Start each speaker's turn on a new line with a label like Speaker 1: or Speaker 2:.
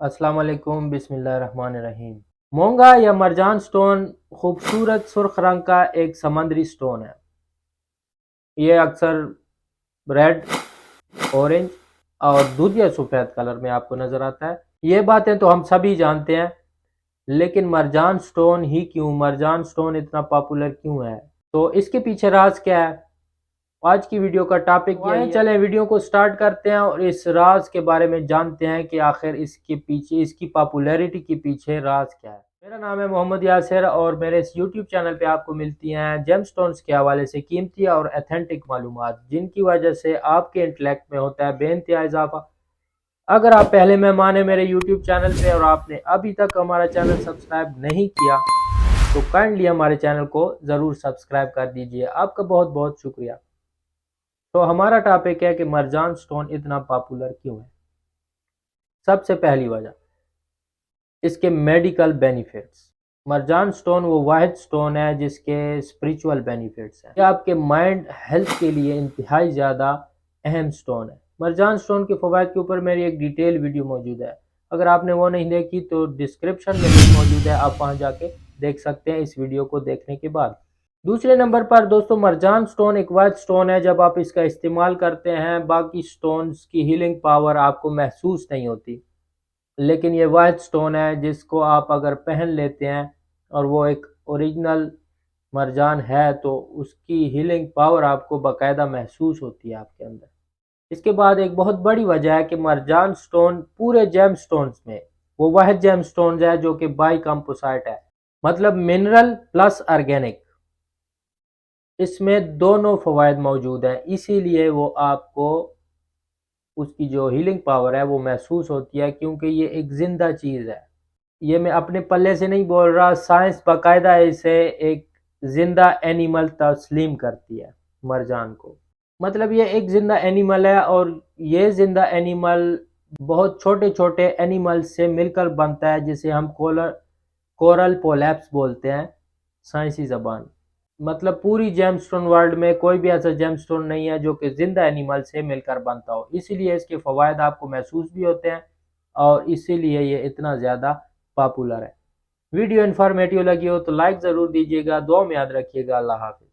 Speaker 1: अस्सलाम वालेकुम बिस्मिल्लाहिर्रहमानिर्रहीम। मोंगा या मरजान स्टोन खूबसूरत सुर्ख रंग का एक समंदरी स्टोन है। ये अक्सर रेड, ऑरेंज और दूधिया सफ़ेद कलर में आपको नज़र आता है। ये बातें तो हम सभी जानते हैं, लेकिन मरजान स्टोन ही क्यों, मरजान स्टोन इतना पॉपुलर क्यों है? तो इसके पीछे राज क्या है? आज की वीडियो का टॉपिक यही है। चलें वीडियो को स्टार्ट करते हैं और इस राज के बारे में जानते हैं कि आखिर इसके पीछे, इसकी पॉपुलैरिटी के पीछे राज क्या है। मेरा नाम है मोहम्मद यासिर और मेरे इस यूट्यूब चैनल पे आपको मिलती हैं जेमस्टोन्स के हवाले से कीमती और ऑथेंटिक मालूमात, जिनकी वजह से आपके इंटेलेक्ट में होता है बेइंतहा इजाफा। अगर आप पहले मेहमान हैं मेरे यूट्यूब चैनल पे और आपने अभी तक हमारा चैनल सब्सक्राइब नहीं किया तो काइंडली हमारे चैनल को ज़रूर सब्सक्राइब कर दीजिए। आपका बहुत बहुत शुक्रिया। तो हमारा टॉपिक है कि मरजान स्टोन इतना पॉपुलर क्यों है। सबसे पहली वजह, इसके मेडिकल बेनिफिट्स। मरजान स्टोन वो वाहिद स्टोन है जिसके स्पिरिचुअल बेनिफिट्स हैं। ये आपके माइंड हेल्थ के लिए इंतहाई ज़्यादा अहम स्टोन है। मरजान स्टोन के फ़वाइद के ऊपर मेरी एक डिटेल वीडियो मौजूद है। अगर आपने वो नहीं देखी तो डिस्क्रिप्शन में लिंक मौजूद है, आप वहाँ जाके देख सकते हैं इस वीडियो को देखने के बाद। दूसरे नंबर पर दोस्तों, मरजान स्टोन एक वाइट स्टोन है। जब आप इसका इस्तेमाल करते हैं बाकी स्टोन्स की हीलिंग पावर आपको महसूस नहीं होती, लेकिन ये वाइट स्टोन है जिसको आप अगर पहन लेते हैं और वो एक ओरिजिनल मरजान है तो उसकी हीलिंग पावर आपको बाकायदा महसूस होती है आपके अंदर। इसके बाद एक बहुत बड़ी वजह है कि मरजान स्टोन पूरे जेम स्टोन्स में वो वाहिद जेम स्टोन है जो कि बाई कंपोसाइट है, मतलब मिनरल प्लस ऑर्गेनिक। इसमें दोनों फ़वाइद मौजूद हैं, इसीलिए वो आपको उसकी जो हीलिंग पावर है वो महसूस होती है, क्योंकि ये एक ज़िंदा चीज़ है। ये मैं अपने पल्ले से नहीं बोल रहा, साइंस बाकायदा इसे एक ज़िंदा एनिमल तस्लीम करती है मरजान को। मतलब ये एक ज़िंदा एनिमल है और ये ज़िंदा एनिमल बहुत छोटे छोटे एनिमल से मिलकर बनता है, जिसे हम कोरल पोलैप्स बोलते हैं साइंसी ज़बान। मतलब पूरी जेमस्टोन वर्ल्ड में कोई भी ऐसा जेमस्टोन नहीं है जो कि जिंदा एनिमल से मिलकर बनता हो, इसीलिए इसके फ़वाइद आपको महसूस भी होते हैं और इसीलिए ये इतना ज़्यादा पॉपुलर है। वीडियो इन्फॉर्मेटिव लगी हो तो लाइक ज़रूर दीजिएगा, दुआ में याद रखिएगा। अल्लाह हाफ़िज़।